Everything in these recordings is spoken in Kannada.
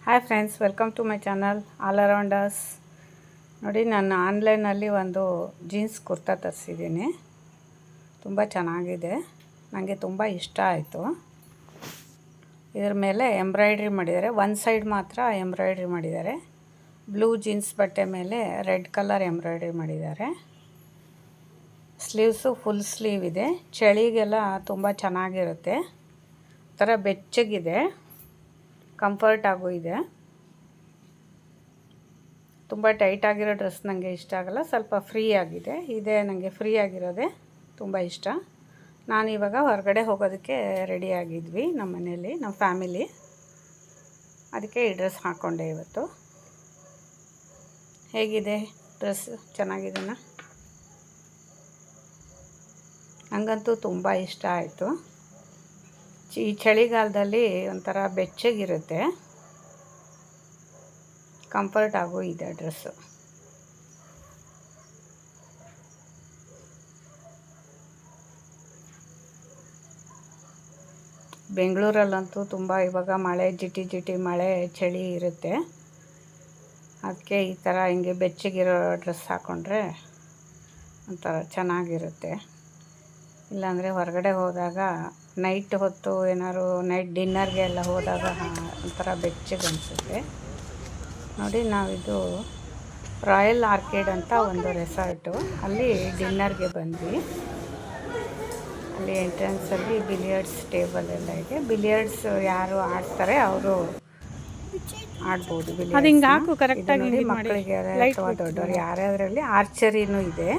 Hi friends, welcome to my channel all around us. ನೋಡಿ, ನಾನು ಆನ್ಲೈನಲ್ಲಿ ಒಂದು ಜೀನ್ಸ್ ಕುರ್ತಾ ತರಿಸಿದ್ದೀನಿ. ತುಂಬ ಚೆನ್ನಾಗಿದೆ, ನನಗೆ ತುಂಬ ಇಷ್ಟ ಆಯಿತು. ಇದರ ಮೇಲೆ ಎಂಬ್ರಾಯ್ಡ್ರಿ ಮಾಡಿದ್ದಾರೆ, ಒಂದು ಸೈಡ್ ಮಾತ್ರ ಎಂಬ್ರಾಯ್ಡ್ರಿ ಮಾಡಿದ್ದಾರೆ. ಬ್ಲೂ ಜೀನ್ಸ್ ಬಟ್ಟೆ ಮೇಲೆ ರೆಡ್ ಕಲರ್ ಎಂಬ್ರಾಯ್ಡ್ರಿ ಮಾಡಿದ್ದಾರೆ. ಸ್ಲೀವ್ಸು ಫುಲ್ ಸ್ಲೀವ್ ಇದೆ. ಚಳಿಗೆಲ್ಲ ತುಂಬ ಚೆನ್ನಾಗಿರುತ್ತೆ. ಥರ ಬೆಚ್ಚಗಿದೆ, ಕಂಫರ್ಟ್ ಆಗೂ ಇದೆ. ತುಂಬ ಟೈಟ್ ಆಗಿರೋ ಡ್ರೆಸ್ ನನಗೆ ಇಷ್ಟ ಆಗಲ್ಲ, ಸ್ವಲ್ಪ ಫ್ರೀ ಆಗಿದೆ. ಇದೇ ನನಗೆ ಫ್ರೀ ಆಗಿರೋದೇ ತುಂಬ ಇಷ್ಟ. ನಾನು ಇವಾಗ ಹೊರಗಡೆ ಹೋಗೋದಕ್ಕೆ ರೆಡಿ ಆಗಿದ್ವಿ ನಮ್ಮ ಮನೆಯಲ್ಲಿ, ನಮ್ಮ ಫ್ಯಾಮಿಲಿ. ಅದಕ್ಕೆ ಈ ಡ್ರೆಸ್ ಹಾಕ್ಕೊಂಡೆ ಇವತ್ತು. ಹೇಗಿದೆ ಡ್ರೆಸ್? ಚೆನ್ನಾಗಿದೆನಾ? ನನಗಂತೂ ತುಂಬ ಇಷ್ಟ ಆಯಿತು. ಈ ಚಳಿಗಾಲದಲ್ಲಿ ಒಂಥರ ಬೆಚ್ಚಗಿರುತ್ತೆ, ಕಂಫರ್ಟ್ ಆಗೂ ಇದೆ ಡ್ರೆಸ್ಸು. ಬೆಂಗಳೂರಲ್ಲಂತೂ ತುಂಬ ಇವಾಗ ಮಳೆ, ಜಿಟಿ ಜಿಟಿ ಮಳೆ, ಚಳಿ ಇರುತ್ತೆ. ಅದಕ್ಕೆ ಈ ಥರ ಹಿಂಗೆ ಬೆಚ್ಚಗಿರೋ ಡ್ರೆಸ್ ಹಾಕ್ಕೊಂಡ್ರೆ ಒಂಥರ ಚೆನ್ನಾಗಿರುತ್ತೆ. ಇಲ್ಲಾಂದರೆ ಹೊರಗಡೆ ಹೋದಾಗ ನೈಟ್ ಹೊತ್ತು ಏನಾದ್ರು ನೈಟ್ ಡಿನ್ನರ್ಗೆ ಎಲ್ಲ ಹೋದಾಗ ಒಂಥರ ಬೆಚ್ಚಗೆ ಅನಿಸುತ್ತೆ. ನೋಡಿ, ನಾವಿದು ರಾಯಲ್ ಆರ್ಕಿಡ್ ಅಂತ ಒಂದು ರೆಸಾರ್ಟು, ಅಲ್ಲಿ ಡಿನ್ನರ್ಗೆ ಬಂದ್ವಿ. ಅಲ್ಲಿ ಎಂಟ್ರೆನ್ಸಲ್ಲಿ ಬಿಲಿಯರ್ಡ್ಸ್ ಟೇಬಲ್ ಎಲ್ಲ ಇದೆ. ಬಿಲಿಯರ್ಡ್ಸ್ ಯಾರು ಆಡ್ತಾರೆ ಅವರು ಆಡ್ಬೋದು. ಬಿಲಿಯರ್ಡ್ಸ್ ಮಕ್ಕಳಿಗೆ ಅಥವಾ ದೊಡ್ಡವರು ಯಾರೇ ಅದರಲ್ಲಿ. ಆರ್ಚರಿನೂ ಇದೆ.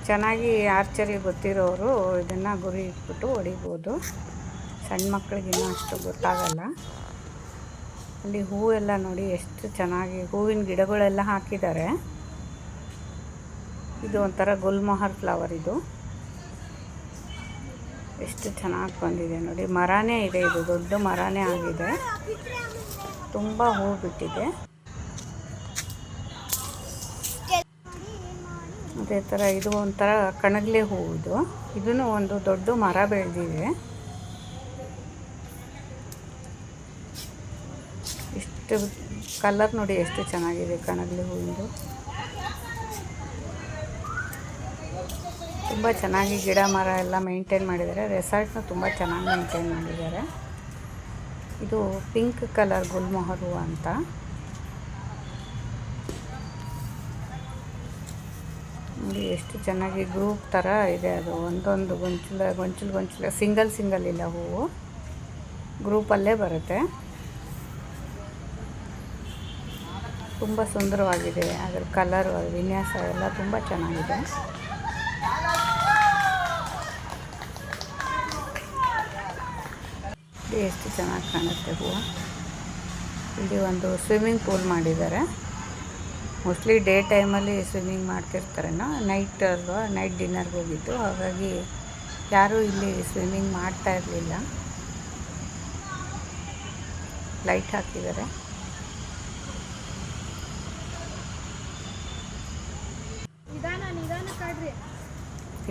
ಚೆನ್ನಾಗಿ ಆರ್ಚರಿ ಗೊತ್ತಿರೋರು ಇದನ್ನು ಗುರಿ ಇಟ್ಬಿಟ್ಟು ಹೊಡಿಬೋದು. ಸಣ್ಣ ಮಕ್ಕಳಿಗಿನ್ನೂ ಅಷ್ಟು ಗೊತ್ತಾಗಲ್ಲ. ಅಲ್ಲಿ ಹೂವೆಲ್ಲ ನೋಡಿ ಎಷ್ಟು ಚೆನ್ನಾಗಿ, ಹೂವಿನ ಗಿಡಗಳೆಲ್ಲ ಹಾಕಿದ್ದಾರೆ. ಇದು ಒಂಥರ ಗುಲ್ಮೊಹರ್ ಫ್ಲವರ್. ಇದು ಎಷ್ಟು ಚೆನ್ನಾಗಿ ಬಂದಿದೆ ನೋಡಿ. ಮರನೇ ಇದೆ, ಇದು ದೊಡ್ಡ ಮರನೇ ಆಗಿದೆ, ತುಂಬ ಹೂ ಬಿಟ್ಟಿದೆ. ಅದೇ ಥರ ಇದು ಒಂಥರ ಕಣಗ್ಲೆ ಹೂವು. ಇದೂ ಒಂದು ದೊಡ್ಡ ಮರ ಬೆಳೆದಿದೆ. ಇಷ್ಟು ಕಲರ್ ನೋಡಿ ಎಷ್ಟು ಚೆನ್ನಾಗಿದೆ ಕಣಗ್ಲೆ ಹೂವಿಂದು. ತುಂಬ ಚೆನ್ನಾಗಿ ಗಿಡ ಮರ ಎಲ್ಲ ಮೇಂಟೈನ್ ಮಾಡಿದ್ದಾರೆ. ರೆಸಾರ್ಟ್ನ ತುಂಬ ಚೆನ್ನಾಗಿ ಮೇಂಟೈನ್ ಮಾಡಿದ್ದಾರೆ. ಇದು ಪಿಂಕ್ ಕಲರ್ ಗುಲ್ಮೊಹರ್ ಹೂವು ಅಂತ. ನೋಡಿ ಎಷ್ಟು ಚೆನ್ನಾಗಿ ಗ್ರೂಪ್ ಥರ ಇದೆ. ಅದು ಒಂದೊಂದು ಗೊಂಚಲು ಸಿಂಗಲ್ ಇಲ್ಲ, ಹೂವು ಗ್ರೂಪಲ್ಲೇ ಬರುತ್ತೆ. ತುಂಬ ಸುಂದರವಾಗಿದೆ. ಅದರ ಕಲರ್, ವಿನ್ಯಾಸ ಎಲ್ಲ ತುಂಬ ಚೆನ್ನಾಗಿದೆ. ಎಷ್ಟು ಚೆನ್ನಾಗಿ ಕಾಣುತ್ತೆ ಹೂವು. ಇಲ್ಲಿ ಒಂದು ಸ್ವಿಮ್ಮಿಂಗ್ ಪೂಲ್ ಮಾಡಿದ್ದಾರೆ. ಮೋಸ್ಟ್ಲಿ ಡೇ ಟೈಮಲ್ಲಿ ಸ್ವಿಮ್ಮಿಂಗ್ ಮಾಡ್ತಿರ್ತಾರೇನೋ. ನೈಟ್ ಅಲ್ವಾ, ನೈಟ್ ಡಿನ್ನರ್ಗೆ ಹೋಗಿದ್ದು, ಹಾಗಾಗಿ ಯಾರೂ ಇಲ್ಲಿ ಸ್ವಿಮ್ಮಿಂಗ್ ಮಾಡ್ತಾ ಇರಲಿಲ್ಲ. ಲೈಟ್ ಹಾಕಿದ್ದಾರೆ.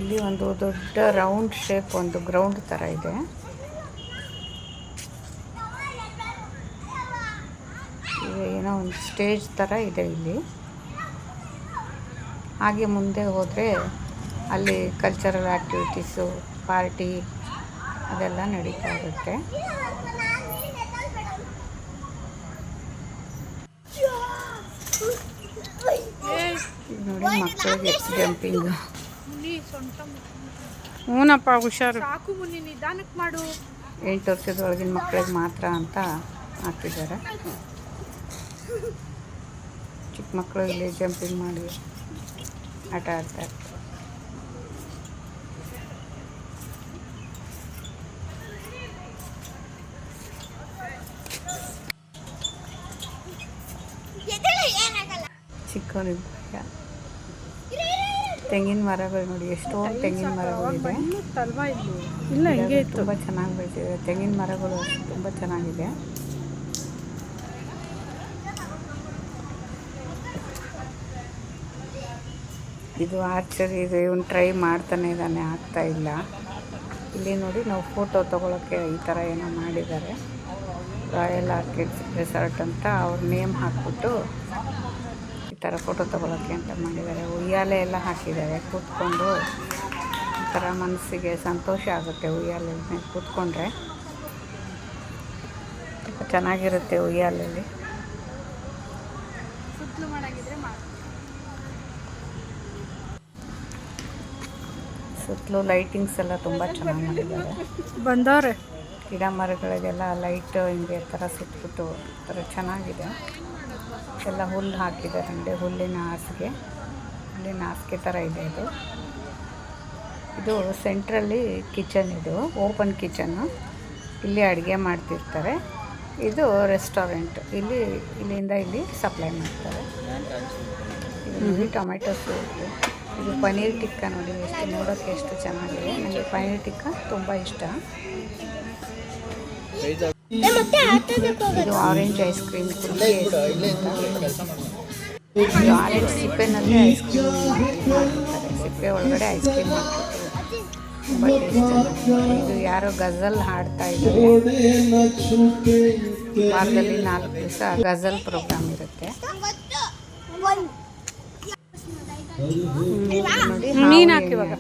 ಇಲ್ಲಿ ಒಂದು ದೊಡ್ಡ ರೌಂಡ್ ಶೇಪ್ ಒಂದು ಗ್ರೌಂಡ್ ಥರ ಇದೆ. ಏನೋ ಒಂದು ಸ್ಟೇಜ್ ಥರ ಇದೆ ಇಲ್ಲಿ. ಹಾಗೆ ಮುಂದೆ ಹೋದರೆ ಅಲ್ಲಿ ಕಲ್ಚರಲ್ ಆ್ಯಕ್ಟಿವಿಟೀಸು, ಪಾರ್ಟಿ ಅದೆಲ್ಲ ನಡೀತಾ ಇರುತ್ತೆ. ನೋಡಿ, ಮಕ್ಕಳಿಗೆ ಜಂಪಿಂಗ್. ಹೂನಪ್ಪ, ಹುಷಾರು. 8 ವರ್ಷದೊಳಗಿನ ಮಕ್ಕಳಿಗೆ ಮಾತ್ರ ಅಂತ ಹಾಕಿದ್ದಾರೆ. ಚಿಕ್ಕ ಮಕ್ಕಳು ಇಲ್ಲಿ ಜಂಪಿಂಗ್ ಮಾಡಿ ಆಟ ಆಡ್ತಾರೆ. ಚಿಕ್ಕವರಿಗೆ ತೆಂಗಿನ ಮರಗಳು ನೋಡಿ, ಎಷ್ಟೊಂದು ತೆಂಗಿನ ಮರಗಳಿದೆ. ತುಂಬ ಚೆನ್ನಾಗಿ ಬೆಳೆದಿದೆ. ತೆಂಗಿನ ಮರಗಳು ತುಂಬ ಚೆನ್ನಾಗಿದೆ. ಇದು ಆರ್ಚರಿ ಇದೆ. ಇವನು ಟ್ರೈ ಮಾಡ್ತಾನೆ ಇದ್ದಾನೆ, ಆಗ್ತಾಯಿಲ್ಲ. ಇಲ್ಲಿ ನೋಡಿ, ನಾವು ಫೋಟೋ ತೊಗೊಳಕ್ಕೆ ಈ ಥರ ಏನೋ ಮಾಡಿದ್ದಾರೆ. ರಾಯಲ್ ಆರ್ಕಿಡ್ಸ್ ರೆಸಾರ್ಟ್ ಅಂತ ಅವ್ರ ನೇಮ್ ಹಾಕ್ಬಿಟ್ಟು ಈ ಥರ ಫೋಟೋ ತೊಗೊಳಕ್ಕೆ ಅಂತ ಮಾಡಿದ್ದಾರೆ. ಉಯ್ಯಾಲೆ ಎಲ್ಲ ಹಾಕಿದ್ದಾರೆ. ಕೂತ್ಕೊಂಡು ಒಂಥರ ಮನಸ್ಸಿಗೆ ಸಂತೋಷ ಆಗುತ್ತೆ ಉಯ್ಯಾಲೆ ಮೇಲೆ ಕೂತ್ಕೊಂಡ್ರೆ. ಚೆನ್ನಾಗಿರುತ್ತೆ ಉಯ್ಯಾಲೆಯಲ್ಲಿ. ಸುತ್ತಲೂ ಲೈಟಿಂಗ್ಸ್ ಎಲ್ಲ ತುಂಬ ಚೆನ್ನಾಗಿ ಮಾಡಿದ್ದಾರೆ. ಬಂದವ್ರೆ ಗಿಡ ಮರಗಳಿಗೆಲ್ಲ ಲೈಟ್ ಹಿಂಗೆ ಥರ ಸುತ್ತಬಿಟ್ಟು ಥರ ಚೆನ್ನಾಗಿದೆ. ಎಲ್ಲ ಹುಲ್ಲು ಹಾಕಿದ್ದಾರೆ. ಅಂದರೆ ಹುಲ್ಲಿನ ಹಾಸಿಗೆ ಥರ ಇದೆ ಇದು. ಇದು ಸೆಂಟ್ರಲ್ಲಿ ಕಿಚನ್, ಇದು ಓಪನ್ ಕಿಚನ್ನು. ಇಲ್ಲಿ ಅಡುಗೆ ಮಾಡ್ತಿರ್ತಾರೆ. ಇದು ರೆಸ್ಟೋರೆಂಟ್. ಇಲ್ಲಿಂದ ಇಲ್ಲಿ ಸಪ್ಲೈ ಮಾಡ್ತಾರೆ. ಇದು ಟೊಮೆಟೊ ಸೂಪು. ಇದು ಪನ್ನೀರ್ ಟಿಕ್ಕ ನೋಡಿ, ಎಷ್ಟು ನೋಡೋಕ್ಕೆ ಎಷ್ಟು ಚೆನ್ನಾಗಿದೆ. ನನಗೆ ಪನ್ನೀರ್ ಟಿಕ್ಕ ತುಂಬ ಇಷ್ಟ. ಇದು ಆರೆಂಜ್ ಐಸ್ ಕ್ರೀಮ್. ಇದು ಆರೆಂಜ್ ಸಿಪ್ಪೆನಲ್ಲಿ ಐಸ್ ಕ್ರೀಮ್ ಮಾಡ್ತಾರೆ. ಸಿಪ್ಪೆ ಒಳಗಡೆ ಐಸ್ ಕ್ರೀಮ್ ಹಾಕ್ತಾರೆ. ತುಂಬ ಟೇಸ್ಟ್. ಇದು ಯಾರೋ ಗಜಲ್ ಹಾಡ್ತಾ ಇದ್ದಾರೆ. ವಾರದಲ್ಲಿ 4 ದಿವಸ ಗಜಲ್ ಪ್ರೋಗ್ರಾಮ್ ಇರುತ್ತೆ. ನೋಡಿ ಮೀನು ಹಾಕಿವಾಗ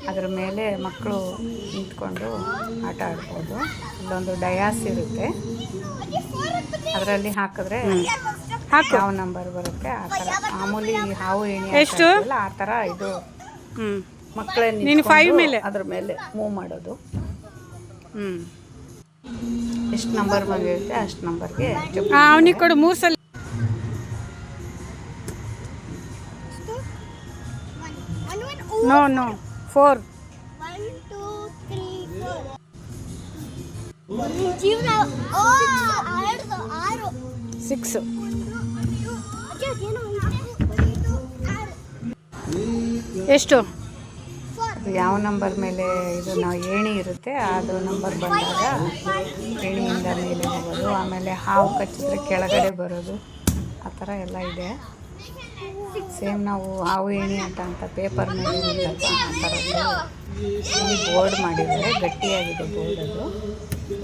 ಅದ್ರ ಮೇಲೆ ಮಕ್ಕಳು ನಿಂತ್ಕೊಂಡು ಆಟ ಆಡ್ಬೋದು. ಇಲ್ಲೊಂದು ಡಯಾಸ್ ಇರುತ್ತೆ. ಅದರಲ್ಲಿ ಹಾಕಿದ್ರೆ ಯಾವ ನಂಬರ್ ಬರುತ್ತೆ ಆ ಥರ. ಮಾಮೂಲಿ ಹಾವು ಏಣಿ ಆ ಥರ ಇದು ಮಕ್ಕಳೇ ನಿಂತ್ಕೊಂಡು ಅದ್ರ ಮೇಲೆ ಮೂವ್ ಮಾಡೋದು. ಎಷ್ಟು ನಂಬರ್ ಬಂದಿರುತ್ತೆ ಅಷ್ಟು ನಂಬರ್ಗೆ ಅವನಿಗೆ ಕೊಡು 3 ಸಲ. No 4 1 2 3 4 ಜೀವನ 6 ಎಷ್ಟು ಯಾವ ನಂಬರ್ ಮೇಲೆ ಇದು ನಾವು ಏಣಿ ಇರುತ್ತೆ ಅದು ನಂಬರ್ ಬಂದಾಗ ಏಣಿಯಿಂದ ಮೇಲೆ ಹೋಗೋದು. ಆಮೇಲೆ ಹಾವು ಕಚ್ಚಿದ್ರೆ ಕೆಳಗಡೆ ಬರೋದು. ಆ ಥರ ಎಲ್ಲ ಇದೆ. ಸೇಮ್ ನಾವು ಹಾವು ಏಣಿ ಅಂತ ಪೇಪರ್ ಮೇಲೆ ಇರುತ್ತಪ್ಪ ಆ ಥರದ್ದು ಇಲ್ಲಿ ಬೋರ್ಡ್ ಮಾಡಿದ್ದಾರೆ. ಗಟ್ಟಿಯಾಗಿದೆ ಬೋರ್ಡ್ ಅದು.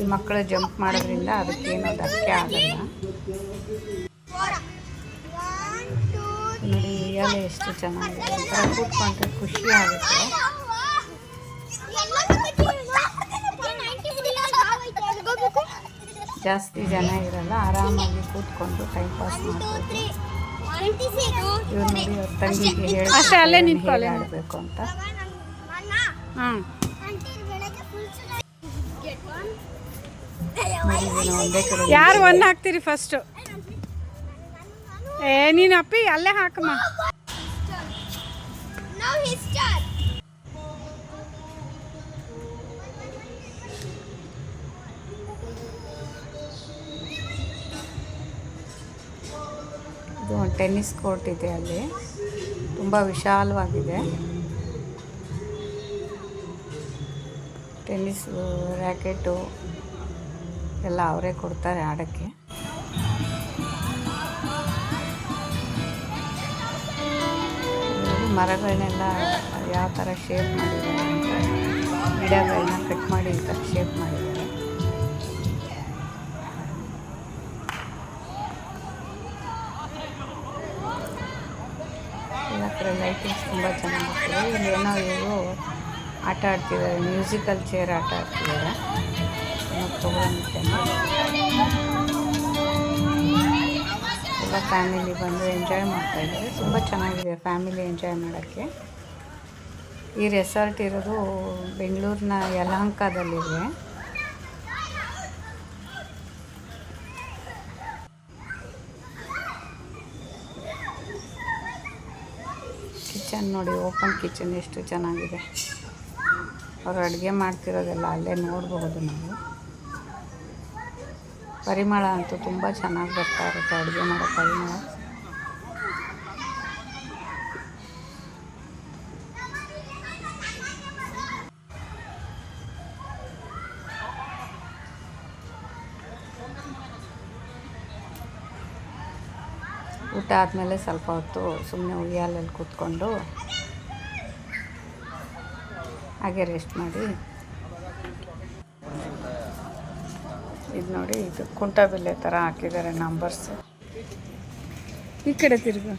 ಈ ಮಕ್ಕಳು ಜಂಪ್ ಮಾಡೋದ್ರಿಂದ ಅದಕ್ಕೇನೋ ಧಕ್ಕೆ ಆಗಲ್ಲ. ನೋಡಿ ಉಯ್ಯಾಲೆ ಎಷ್ಟು ಚೆನ್ನಾಗಿದೆ. ಒಂಥರ ಕೂತ್ಕೊಂಡ್ರೆ ಖುಷಿ ಆಗುತ್ತೆ. ಜಾಸ್ತಿ ಜನ ಇರಲ್ಲ, ಆರಾಮಾಗಿ ಕೂತ್ಕೊಂಡು ಟೈಮ್ ಪಾಸ್ ಮಾಡ್ಬೋದು. ಇವ್ರು ನೋಡಿ ಅವ್ರ ತಂಗಿಗೆ ಹೇಳಿ ಆಡಬೇಕು ಅಂತ. ಒಂದೇ ಕಡೆ ಯಾರು 1 ಹಾಕ್ತೀರಿ ಫಸ್ಟು? ನೀನು ಅಪ್ಪಿ ಅಲ್ಲೇ ಹಾಕಮ್ಮ. ಇದು ಒಂದು ಟೆನ್ನಿಸ್ ಕೋರ್ಟ್ ಇದೆ. ಅಲ್ಲಿ ತುಂಬ ವಿಶಾಲವಾಗಿದೆ. ಟೆನ್ನಿಸ್ ರ್ಯಾಕೆಟು ಎಲ್ಲ ಅವರೇ ಕೊಡ್ತಾರೆ ಆಡೋಕ್ಕೆ. ಮರಗಳನ್ನೆಲ್ಲ ಯಾವ ಥರ ಶೇಪ್ ಮಾಡಿದ್ದಾರೆ ಅಂತ, ಗಿಡಗಳನ್ನ ಕಟ್ ಮಾಡಿ ಈ ಥರ ಶೇಪ್ ಮಾಡಿದ್ದಾರೆ. ಎಲ್ಲ ಕಡೆ ಲೈಟಿಂಗ್ಸ್ ತುಂಬ ಚೆನ್ನಾಗಿರ್ತದೆ. ಇಲ್ಲಿ ಏನೋ ಇವರು ಆಟ ಆಡ್ತಿದ್ದಾರೆ, ಮ್ಯೂಸಿಕಲ್ ಚೇರ್ ಆಟ ಆಡ್ತಿದ್ದಾರೆ. ಪ್ರೋಗ್ರಾಮ್ ಇತ್ತೇನೋ. ಎಲ್ಲ ಫ್ಯಾಮಿಲಿ ಬಂದು ಎಂಜಾಯ್ ಮಾಡ್ತಾಯಿದ್ದಾರೆ. ತುಂಬ ಚೆನ್ನಾಗಿದೆ ಫ್ಯಾಮಿಲಿ ಎಂಜಾಯ್ ಮಾಡೋಕ್ಕೆ. ಈ ರೆಸಾರ್ಟ್ ಇರೋದು ಬೆಂಗಳೂರಿನ ಯಲಹಂಕದಲ್ಲಿದೆ. ಕಿಚನ್ ನೋಡಿ, ಓಪನ್ ಕಿಚನ್ ಎಷ್ಟು ಚೆನ್ನಾಗಿದೆ. ಅವರು ಅಡುಗೆ ಮಾಡ್ತಿರೋದೆಲ್ಲ ಅಲ್ಲೇ ನೋಡಬಹುದು ನಾವು. ಪರಿಮಳ ಅಂತೂ ತುಂಬ ಚೆನ್ನಾಗಿ ಬರ್ತಾ ಇರುತ್ತೆ, ಅಡುಗೆ ಮಾಡೋ ಪರಿಮಳ. ಊಟ ಆದಮೇಲೆ ಸ್ವಲ್ಪ ಹೊತ್ತು ಸುಮ್ಮನೆ ಉಯ್ಯಾಲಲ್ಲಿ ಕೂತ್ಕೊಂಡು ಹಾಗೆ ರೆಸ್ಟ್ ಮಾಡಿ. ಇದು ನೋಡಿ ಇದು ಕುಂಟಬಿಲ್ಲೆ ಥರ ಹಾಕಿದ್ದಾರೆ ನಂಬರ್ಸ್. ಈ ಕಡೆ ತಿರುಗು.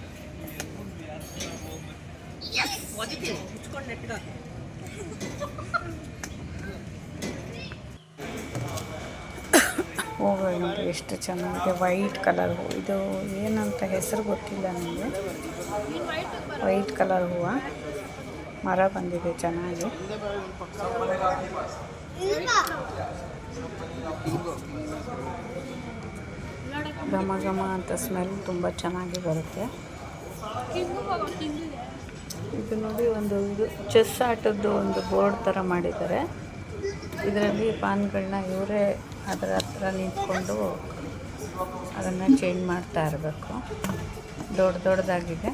ಹೂಗಳು ನೋಡಿ ಎಷ್ಟು ಚೆನ್ನಾಗಿದೆ. ವೈಟ್ ಕಲರ್ ಹೂವು. ಇದು ಏನಂತ ಹೆಸರು ಗೊತ್ತಿಲ್ಲ ನನಗೆ. ವೈಟ್ ಕಲರ್ ಹೂವು. ಮರ ಬಂದಿದೆ ಚೆನ್ನಾಗಿ. ಘಮ ಘಮ ಅಂತ ಸ್ಮೆಲ್ ತುಂಬ ಚೆನ್ನಾಗಿ ಬರುತ್ತೆ. ಇದು ನೋಡಿ ಒಂದು ಇದು ಚೆಸ್ ಆಟದ್ದು ಒಂದು ಬೋರ್ಡ್ ಥರ ಮಾಡಿದ್ದಾರೆ. ಇದರಲ್ಲಿ ಪಾನ್ಗಳನ್ನ ಇವರೇ ಅದರ ಹತ್ರ ನಿಂತ್ಕೊಂಡು ಅದನ್ನು ಚೇಂಜ್ ಮಾಡ್ತಾ ಇರಬೇಕು. ದೊಡ್ಡದಾಗಿದೆ.